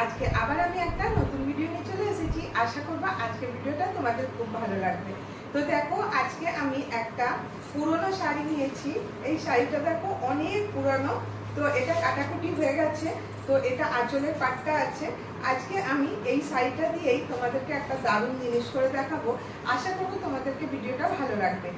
আজকে আবার আমি একটা নতুন ভিডিও নিয়ে চলে এসেছি। আশা করব আজকের ভিডিওটা তোমাদের খুব ভালো লাগবে। তো দেখো আজকে আমি একটা পুরনো শাড়ি নিয়েছি। এই শাড়িটা দেখো অনেক পুরনো, তো এটা কাটাকুটি হয়ে গেছে, তো এটা আঁচলের পাটটা আছে। আজকে আমি এই শাড়িটা দিয়েই তোমাদেরকে একটা দারুণ জিনিস করে দেখাবো। আশা করব তোমাদেরকে ভিডিওটা ভালো লাগবে।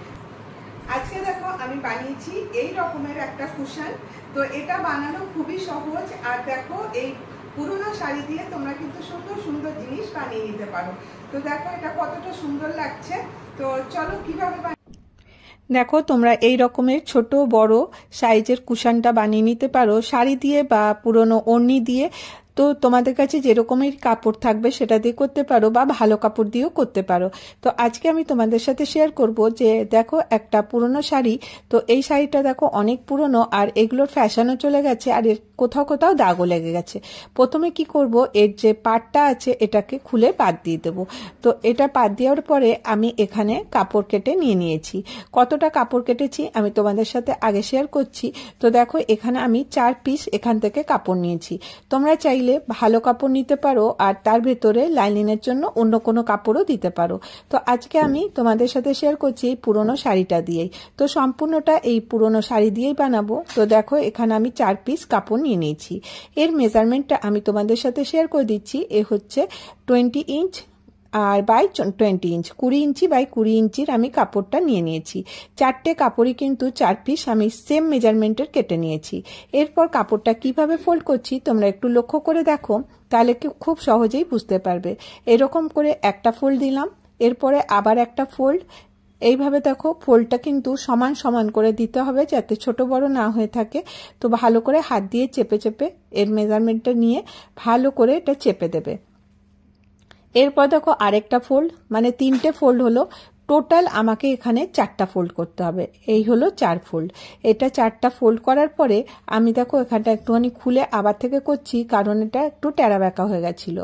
আজকে দেখো আমি বানিয়েছি এই রকমের একটা কুশন। তো এটা বানানো খুবই সহজ, আর দেখো এই পুরোনো শাড়ি দিয়ে তোমরা কিন্তু সুন্দর সুন্দর জিনিস বানিয়ে নিতে পারো। তো দেখো এটা কতটা সুন্দর লাগছে। তো চলো কিভাবে দেখো তোমরা এই রকমের ছোট বড় সাইজের কুশনটা বানিয়ে নিতে পারো শাড়ি দিয়ে বা পুরনো ওড়নি দিয়ে। তো তোমাদের কাছে যেরকমের কাপড় থাকবে সেটা দিয়ে করতে পারো বা ভালো কাপড় দিয়েও করতে পারো। তো আজকে আমি তোমাদের সাথে শেয়ার করব যে দেখো একটা পুরনো শাড়ি। তো এই শাড়িটা দেখো অনেক পুরনো, আর এগুলোর ফ্যাশনও চলে গেছে, আর এর কোথাও কোথাও দাগও লেগে গেছে। প্রথমে কি করব, এর যে পাটটা আছে এটাকে খুলে পাত দিয়ে দেবো। তো এটা পাত দেওয়ার পরে আমি এখানে কাপড় কেটে নিয়েছি। কতটা কাপড় কেটেছি আমি তোমাদের সাথে আগে শেয়ার করছি। তো দেখো এখানে আমি 4 পিস এখান থেকে কাপড় নিয়েছি। তোমরা চাইলে ভালো কাপড় নিতে পারো, আর তার ভেতরে লাইনিংয়ের জন্য অন্য কোনো কাপড়ও দিতে পারো। তো আজকে আমি তোমাদের সাথে শেয়ার করছি এই পুরনো শাড়িটা দিয়েই। তো সম্পূর্ণটা এই পুরনো শাড়ি দিয়েই বানাবো। তো দেখো এখানে আমি 4 পিস কাপড় নিয়ে নিয়েছি। এর মেজারমেন্টটা আমি তোমাদের সাথে শেয়ার করে দিচ্ছি। এ হচ্ছে 20 ইঞ্চ আর বাই 20 ইঞ্চ, 20 ইঞ্চি বাই 20 ইঞ্চির আমি কাপড়টা নিয়েছি। 4টে কাপড়ই কিন্তু 4 পিস আমি সেম মেজারমেন্টের কেটে নিয়েছি। এরপর কাপড়টা কিভাবে ফোল্ড করছি তোমরা একটু লক্ষ্য করে দেখো, তাহলে খুব সহজেই বুঝতে পারবে। এরকম করে একটা ফোল্ড দিলাম, এরপরে আবার একটা ফোল্ড। এইভাবে দেখো ফোল্ডটা কিন্তু সমান সমান করে দিতে হবে যাতে ছোট বড় না হয়ে থাকে। তো ভালো করে হাত দিয়ে চেপে চেপে এর মেজারমেন্টটা নিয়ে ভালো করে এটা চেপে দেবে। এরপর দেখো আরেকটা ফোল্ড, মানে 3টে ফোল্ড হলো। টোটাল আমাকে এখানে 4টা ফোল্ড করতে হবে। এই হলো 4 ফোল্ড। এটা 4টা ফোল্ড করার পরে আমি দেখো এখানটা একটুখানি খুলে আবার থেকে করছি, কারণ এটা একটু টেরা বেঁকা হয়ে গেছিল।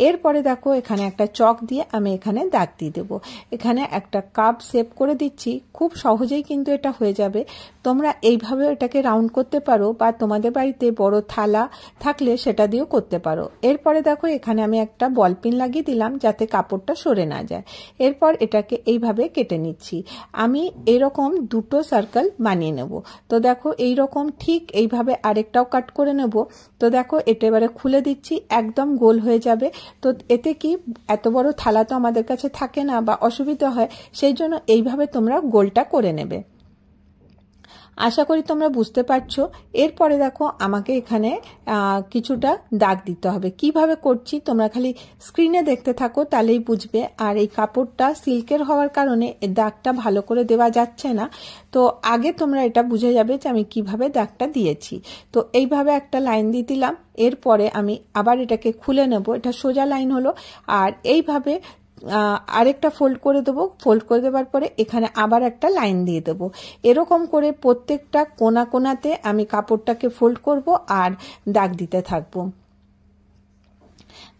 এরপরে দেখো এখানে একটা চক দিয়ে আমি এখানে দাগ দিয়ে দেবো। এখানে একটা কাপ শেপ করে দিচ্ছি। খুব সহজেই কিন্তু এটা হয়ে যাবে। তোমরা এইভাবে এটাকে রাউন্ড করতে পারো, বা তোমাদের বাড়িতে বড় থালা থাকলে সেটা দিয়েও করতে পারো। এরপরে দেখো এখানে আমি একটা বল পিন লাগিয়ে দিলাম যাতে কাপড়টা সরে না যায়। এরপর এটাকে এইভাবে কেটে নিচ্ছি। আমি এরকম 2টো সার্কেল বানিয়ে নেব। তো দেখো এইরকম ঠিক এইভাবে আরেকটাও কাট করে নেব। তো দেখো এটা এবারে খুলে দিচ্ছি, একদম গোল হয়ে যাবে। তো এতে কি এত বড় থালা তো আমাদের কাছে থাকে না বা অসুবিধা হয়, সেই জন্য এইভাবে তোমরা গোলটা করে নেবে। আশা করি তোমরা বুঝতে পারছো। এরপরে দেখো আমাকে এখানে কিছুটা দাগ দিতে হবে। কিভাবে করছি তোমরা খালি স্ক্রিনে দেখতে থাকো, তাহলেই বুঝবে। আর এই কাপড়টা সিল্কের হওয়ার কারণে দাগটা ভালো করে দেওয়া যাচ্ছে না। তো আগে তোমরা এটা বুঝে যাবে যে আমি কিভাবে দাগটা দিয়েছি। তো এইভাবে একটা লাইন দিয়ে দিলাম। এরপরে আমি আবার এটাকে খুলে নেব। এটা সোজা লাইন হলো। আর এইভাবে আরেকটা ফোল্ড করে দেবো। ফোল্ড করে দেওয়ার পরে এখানে আবার একটা লাইন দিয়ে দেবো। এরকম করে প্রত্যেকটা কোনা কোনাতে আমি কাপড়টাকে ফোল্ড করব আর দাগ দিতে থাকবো।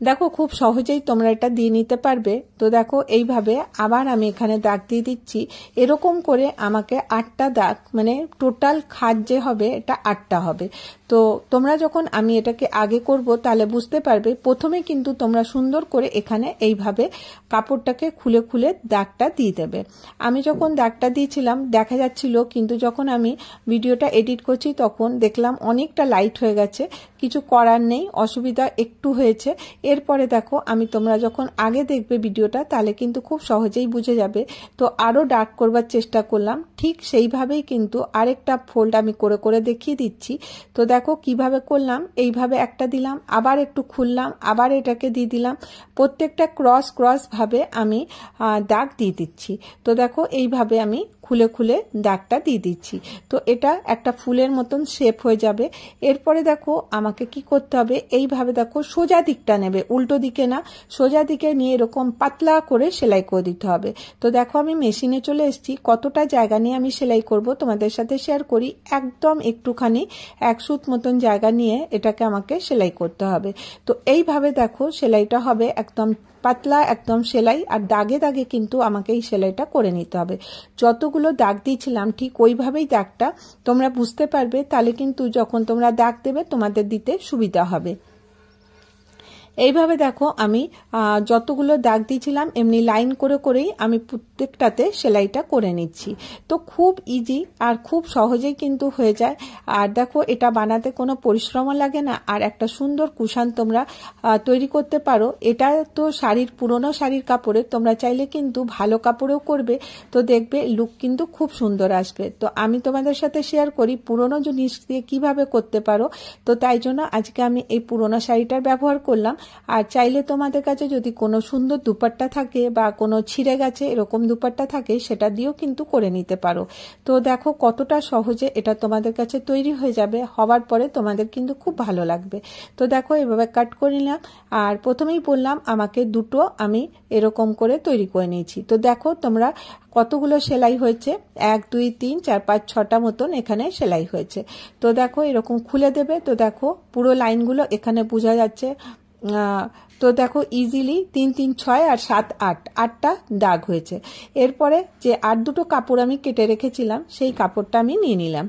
দেখো খুব সহজেই তোমরা এটা দিয়ে নিতে পারবে। তো দেখো এইভাবে আবার আমি এখানে দাগ দিয়ে দিচ্ছি। এরকম করে আমাকে 8টা দাগ, মানে টোটাল খাদ যে হবে এটা 8টা হবে। তো তোমরা যখন আমি এটাকে আগে করব তাহলে বুঝতে পারবে। প্রথমে কিন্তু তোমরা সুন্দর করে এখানে এইভাবে কাপড়টাকে খুলে খুলে দাগটা দিয়ে দেবে। আমি যখন দাগটা দিয়েছিলাম দেখা যাচ্ছিল, কিন্তু যখন আমি ভিডিওটা এডিট করছি তখন দেখলাম অনেকটা লাইট হয়ে গেছে। কিছু করার নেই, অসুবিধা একটু হয়েছে। এরপরে দেখো আমি, তোমরা যখন আগে দেখবে ভিডিওটা তাহলে কিন্তু খুব সহজেই বুঝে যাবে। তো আরো ডার্ক করবার চেষ্টা করলাম, ঠিক সেইভাবেই কিন্তু আরেকটা ফোল্ড আমি করে করে দেখিয়ে দিচ্ছি। তো দেখো কিভাবে করলাম, এইভাবে একটা দিলাম, আবার একটু খুললাম, আবার এটাকে দিয়ে দিলাম। প্রত্যেকটা ক্রস ক্রস ভাবে আমি দাগ দিয়ে দিচ্ছি। তো দেখো এইভাবে আমি খুলে খুলে দাগটা দিয়ে দিচ্ছি। তো এটা একটা ফুলের মতন শেপ হয়ে যাবে। এরপরে দেখো আমাকে কি করতে হবে, এইভাবে দেখো সোজা দিকটা নেবে, উল্টো দিকে না, সোজা দিকে নিয়ে এরকম পাতলা করে সেলাই করে দিতে হবে। তো দেখো আমি মেশিনে চলে এসেছি। কতটা জায়গা নিয়ে আমি সেলাই করব তোমাদের সাথে শেয়ার করি। একদম একটুখানি 1 সুত মতন জায়গা নিয়ে এটাকে আমাকে সেলাই করতে হবে। তো এইভাবে দেখো সেলাইটা হবে একদম পাতলা একদম সেলাই, আর দাগে দাগে কিন্তু আমাকে এই সেলাইটা করে নিতে হবে। যতগুলো দাগ দিয়েছিলাম ঠিক ওইভাবেই দাগটা তোমরা বুঝতে পারবে, তাহলে কিন্তু যখন তোমরা দাগ দেবে তোমাদের দিতে সুবিধা হবে। এইভাবে দেখো আমি যতগুলো দাগ দিয়েছিলাম এমনি লাইন করে করেই আমি প্রত্যেকটাতে সেলাইটা করে নিচ্ছি। তো খুব ইজি আর খুব সহজেই কিন্তু হয়ে যায়। আর দেখো এটা বানাতে কোনো পরিশ্রমও লাগে না, আর একটা সুন্দর কুশান তোমরা তৈরি করতে পারো। এটা তো শাড়ির, পুরনো শাড়ির কাপড়ে, তোমরা চাইলে কিন্তু ভালো কাপড়েও করবে, তো দেখবে লুক কিন্তু খুব সুন্দর আসবে। তো আমি তোমাদের সাথে শেয়ার করি পুরনো জিনিস দিয়ে কিভাবে করতে পারো। তো তাই জন্য আজকে আমি এই পুরনো শাড়িটার ব্যবহার করলাম। আর চাইলে তোমাদের কাছে যদি কোনো সুন্দর দুপাট্টা থাকে বা কোনো ছিঁড়ে গেছে এরকম দুপাট্টা থাকে, সেটা দিয়েও কিন্তু করে নিতে পারো। তো দেখো কতটা সহজে এটা তোমাদের কাছে তৈরি হয়ে যাবে, হওয়ার পরে তোমাদের কিন্তু খুব ভালো লাগবে। তো দেখো এভাবে কাট করে নিলাম, আর প্রথমেই বললাম আমাকে দুটো আমি এরকম করে তৈরি করে নিয়েছি। তো দেখো তোমরা কতগুলো সেলাই হয়েছে, 1 2 3 4 5 6টা মতন এখানে সেলাই হয়েছে। তো দেখো এরকম খুলে দেবে। তো দেখো পুরো লাইনগুলো এখানে বোঝা যাচ্ছে। তো দেখো ইজিলি 3 3 6 আর 7 8 8টা দাগ হয়েছে। এরপরে যে আর দুটো কাপড় আমি কেটে রেখেছিলাম সেই কাপড়টা আমি নিয়ে নিলাম।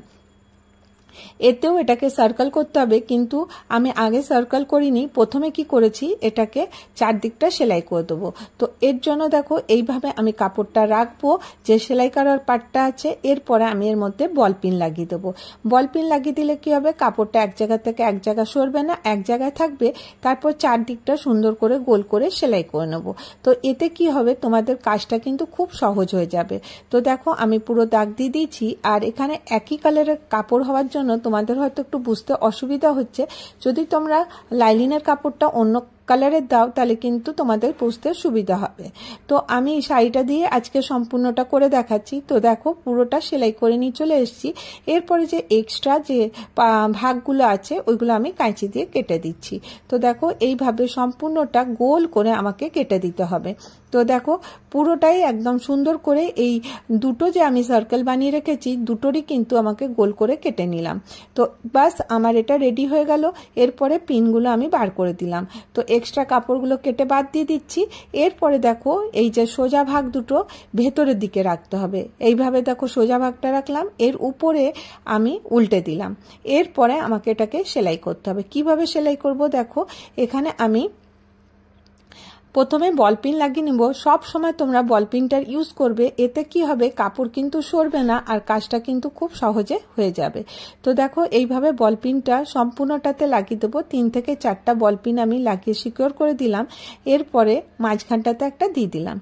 এতেও এটাকে সার্কেল করতে হবে, কিন্তু আমি আগে সার্কেল করিনি, প্রথমে কি করেছি এটাকে চারদিকটা সেলাই করে দেবো। তো এর জন্য দেখো এইভাবে আমি কাপড়টা রাখবো, যে সেলাই করার পার্টটা আছে, এরপরে আমি এর মধ্যে বল পিন লাগিয়ে দেবো। বল পিন লাগিয়ে দিলে কি হবে, কাপড়টা এক জায়গা থেকে এক জায়গা সরবে না, এক জায়গায় থাকবে। তারপর চারদিকটা সুন্দর করে গোল করে সেলাই করে নেবো। তো এতে কি হবে, তোমাদের কাজটা কিন্তু খুব সহজ হয়ে যাবে। তো দেখো আমি পুরো দাগ দিয়ে দিয়েছি। আর এখানে একই কালারের কাপড় হওয়ার জন্য তোমাদের হয়তো একটু বুঝতে অসুবিধা হচ্ছে। যদি তোমরা লাইলিনের কাপড়টা অন্য কালারের দাও তাহলে কিন্তু তোমাদের বুঝতে সুবিধা হবে। তো আমি শাড়িটা দিয়ে আজকে সম্পূর্ণটা করে দেখাচ্ছি। তো দেখো পুরোটা সেলাই করে নিয়ে চলে এসেছি। এরপরে যে এক্সট্রা যে ভাগগুলো আছে ওইগুলো আমি কাঁচি দিয়ে কেটে দিচ্ছি। তো দেখো এইভাবে সম্পূর্ণটা গোল করে আমাকে কেটে দিতে হবে। তো দেখো পুরোটাই একদম সুন্দর করে এই দুটো যে আমি সার্কেল বানিয়ে রেখেছি দুটোরই কিন্তু আমাকে গোল করে কেটে নিলাম। তো বাস আমার এটা রেডি হয়ে গেল। এরপরে পিনগুলো আমি বার করে দিলাম। তো এক্সট্রা কাপড়গুলো কেটে বাদ দিয়ে দিচ্ছি। এরপরে দেখো এই যে সোজা ভাগ দুটো ভেতরের দিকে রাখতে হবে। এইভাবে দেখো সোজা ভাগটা রাখলাম, এর উপরে আমি উল্টে দিলাম। এরপরে আমাকে এটাকে সেলাই করতে হবে। কিভাবে সেলাই করব দেখো, এখানে আমি প্রথমে বল পিন লাগিয়ে নিব। সব সময় তোমরা বল পিনটার ইউজ করবে, এতে কি হবে কাপড় কিন্তু সরবে না আর কাজটা কিন্তু খুব সহজে হয়ে যাবে। তো দেখো এইভাবে বল পিনটা সম্পূর্ণটাতে লাগিয়ে দেবো। 3 থেকে 4টা বল পিন আমি লাগিয়ে সিকিউর করে দিলাম। এরপরে মাঝখানটাতে একটা দিয়ে দিলাম।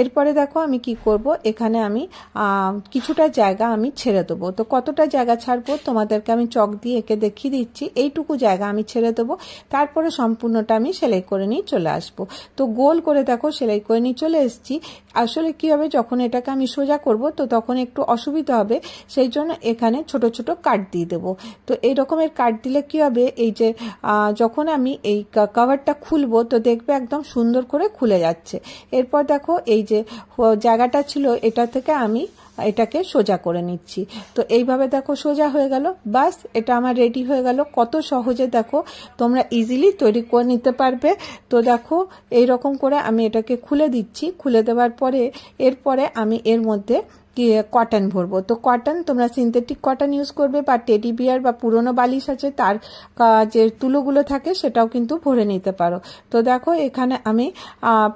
এরপরে দেখো আমি কি করব, এখানে আমি কিছুটা জায়গা আমি ছেড়ে দেবো। তো কতটা জায়গা ছাড়বো তোমাদেরকে আমি চক দিয়ে এঁকে দেখিয়ে দিচ্ছি। এইটুকু জায়গা আমি ছেড়ে দেবো, তারপরে সম্পূর্ণটা আমি সেলাই করে নিয়ে চলে আসবো। তো গোল করে দেখো সেলাই করে নিয়ে চলে এসেছি। আসলে কি হবে, যখন এটাকে আমি সোজা করব তো তখন একটু অসুবিধা হবে, সেই জন্য এখানে ছোট ছোট কাট দিয়ে দেবো। তো এই রকমের কাট দিলে কি হবে, এই যে যখন আমি এই কভারটা খুলবো তো দেখবে একদম সুন্দর করে খুলে যাচ্ছে। এরপর দেখো এই যে জায়গাটা ছিল এটা থেকে আমি এটাকে সোজা করে নিচ্ছি। তো এইভাবে দেখো সোজা হয়ে গেল। বাস এটা আমার রেডি হয়ে গেল। কত সহজে দেখো তোমরা ইজিলি তৈরি করে নিতে পারবে। তো দেখো এইরকম করে আমি এটাকে খুলে দিচ্ছি। খুলে দেওয়ার পরে এরপরে আমি এর মধ্যে কটন ভরবো। তো কটন তোমরা সিনথেটিক কটন ইউজ করবে, বা টেডি বিয়ার বা পুরনো বালিশ আছে তার যে তুলোগুলো থাকে সেটাও কিন্তু ভরে নিতে পারো। তো দেখো এখানে আমি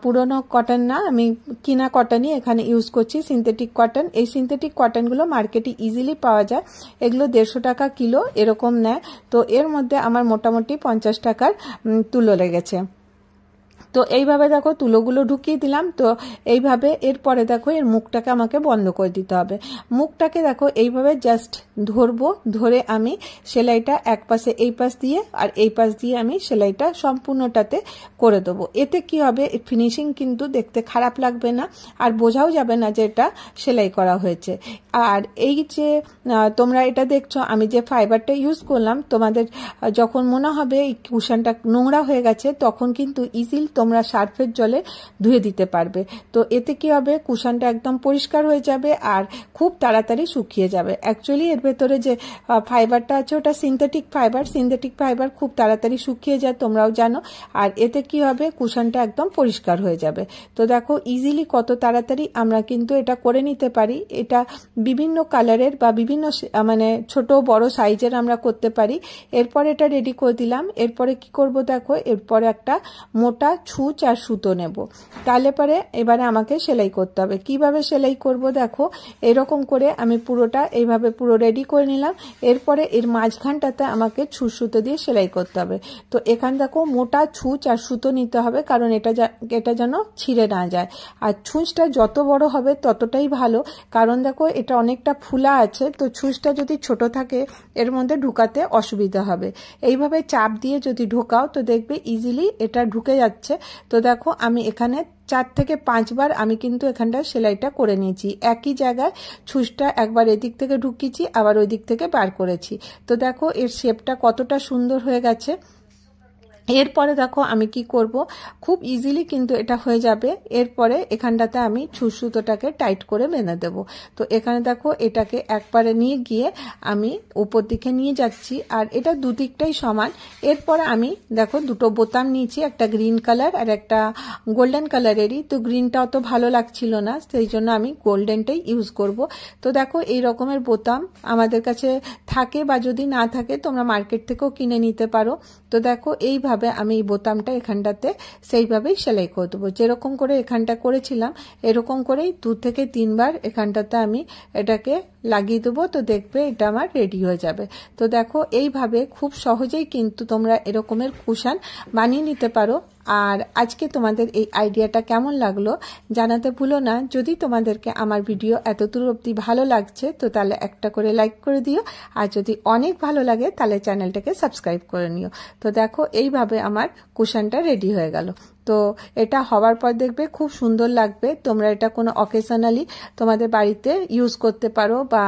পুরনো কটন না, আমি কিনা কটনই এখানে ইউজ করছি, সিনথেটিক কটন। এই সিনথেটিক কটনগুলো মার্কেটে ইজিলি পাওয়া যায়। এগুলো 150 টাকা কিলো এরকম নেয়। তো এর মধ্যে আমার মোটামুটি 50 টাকার তুলো লেগেছে। তো এইভাবে দেখো তুলোগুলো ঢুকিয়ে দিলাম। তো এইভাবে এরপরে দেখো এর মুখটাকে আমাকে বন্ধ করে দিতে হবে। মুখটাকে দেখো এইভাবে জাস্ট ধরবো, ধরে আমি সেলাইটা এক পাশে এই পাশ দিয়ে আর এই পাশ দিয়ে আমি সেলাইটা সম্পূর্ণটাতে করে দেবো। এতে কি হবে, ফিনিশিং কিন্তু দেখতে খারাপ লাগবে না, আর বোঝাও যাবে না যে এটা সেলাই করা হয়েছে। আর এই যে তোমরা এটা দেখছো আমি যে ফাইবারটা ইউজ করলাম, তোমাদের যখন মনে হবে এই কুশনটা নোংরা হয়ে গেছে তখন কিন্তু ইজিলি তোমরা সার্ফের জলে ধুয়ে দিতে পারবে। তো এতে কি হবে, কুশনটা একদম পরিষ্কার হয়ে যাবে আর খুব তাড়াতাড়ি শুকিয়ে যাবে। অ্যাকচুয়ালি এর ভেতরে যে ফাইবারটা আছে ওটা সিনথেটিক ফাইবার খুব তাড়াতাড়ি শুকিয়ে যায়, তোমরাও জানো। আর এতে কি হবে, কুশনটা একদম পরিষ্কার হয়ে যাবে। তো দেখো ইজিলি কত তাড়াতাড়ি আমরা কিন্তু এটা করে নিতে পারি। এটা বিভিন্ন কালারের বা বিভিন্ন মানে ছোট বড় সাইজের আমরা করতে পারি। এরপর এটা রেডি করে দিলাম। এরপরে কি করব দেখো, এরপরে একটা মোটা ছুঁচ আর সুতো নেব। তাহলে পরে এবারে আমাকে সেলাই করতে হবে। কিভাবে সেলাই করব দেখো, এরকম করে আমি পুরোটা এইভাবে পুরো রেডি করে নিলাম। এরপরে এর মাঝখানটাতে আমাকে ছুঁচ সুতো দিয়ে সেলাই করতে হবে। তো এখানে দেখো মোটা ছুঁচ আর সুতো নিতে হবে, কারণ এটা যেন ছিঁড়ে না যায়। আর ছুঁচটা যত বড় হবে ততটাই ভালো, কারণ দেখো এটা অনেকটা ফুলা আছে, তো ছুঁচটা যদি ছোট থাকে এর মধ্যে ঢুকাতে অসুবিধা হবে। এইভাবে চাপ দিয়ে যদি ঢোকাও তো দেখবে ইজিলি এটা ঢুকে যাচ্ছে। তো দেখো আমি এখানে 4 থেকে 5 বার আমি কিন্তু এখানটা সেলাইটা করে নিয়েছি। একই জায়গায় ছুঁচটা একবার এদিক থেকে ঢুকিয়েছি, আবার ওই দিক থেকে বার করেছি। তো দেখো এর শেপটা কতটা সুন্দর হয়ে গেছে। এরপরে দেখো আমি কি করব, খুব ইজিলি কিন্তু এটা হয়ে যাবে। এরপরে এখানটাতে আমি ছুঁচ সুতোটাকে টাইট করে বেঁধে দেব। তো এখানে দেখো এটাকে একবারে নিয়ে গিয়ে আমি উপর দিকে নিয়ে যাচ্ছি, আর এটা দুদিকটাই সমান। এরপরে আমি দেখো দুটো বোতাম নিয়েছি, একটা গ্রিন কালার আর একটা গোল্ডেন কালারেরই। তো গ্রিনটা অত ভালো লাগছিল না, সেই জন্য আমি গোল্ডেনটাই ইউজ করব। তো দেখো এই রকমের বোতাম আমাদের কাছে থাকে, বা যদি না থাকে তোমরা মার্কেট থেকেও কিনে নিতে পারো। তো দেখো এইভাবে আমি এই বোতামটা এখানটাতে সেইভাবেই সেলাই করে দেবো। যেরকম করে এখানটা করেছিলাম এরকম করেই 2 থেকে 3 বার এখানটাতে আমি এটাকে লাগিয়ে দেবো। তো দেখবে এটা আমার রেডি হয়ে যাবে। তো দেখো এইভাবে খুব সহজেই কিন্তু তোমরা এরকমের কুশন বানিয়ে নিতে পারো। আর আজকে তোমাদের এই আইডিয়াটা কেমন লাগলো জানাতে ভুলো না। যদি তোমাদেরকে আমার ভিডিও এতদূর অবধি ভালো লাগছে তো তাহলে একটা করে লাইক করে দিও, আর যদি অনেক ভালো লাগে তাহলে চ্যানেলটাকে সাবস্ক্রাইব করে নিও। তো দেখো এইভাবে আমার কুশনটা রেডি হয়ে গেল। তো এটা হওয়ার পর দেখবে খুব সুন্দর লাগবে। তোমরা এটা কোনো অকেশনালি তোমাদের বাড়িতে ইউজ করতে পারো, বা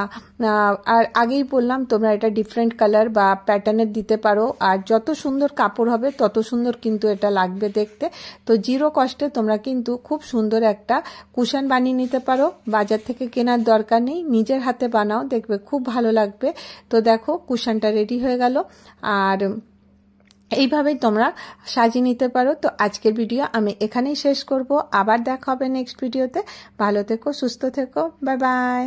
আর আগেই বললাম তোমরা এটা ডিফারেন্ট কালার বা প্যাটার্নের দিতে পারো। আর যত সুন্দর কাপড় হবে তত সুন্দর কিন্তু এটা লাগবে দেখতে। তো জিরো কস্টে তোমরা কিন্তু খুব সুন্দর একটা কুশন বানিয়ে নিতে পারো। বাজার থেকে কেনার দরকার নেই, নিজের হাতে বানাও, দেখবে খুব ভালো লাগবে। তো দেখো কুশনটা রেডি হয়ে গেল, আর এইভাবেই তোমরা সাজিয়ে নিতে পারো। তো আজকের ভিডিও আমি এখানেই শেষ করব। আবার দেখা হবে নেক্সট ভিডিওতে। ভালো থেকো, সুস্থ থেকো, বাই বাই।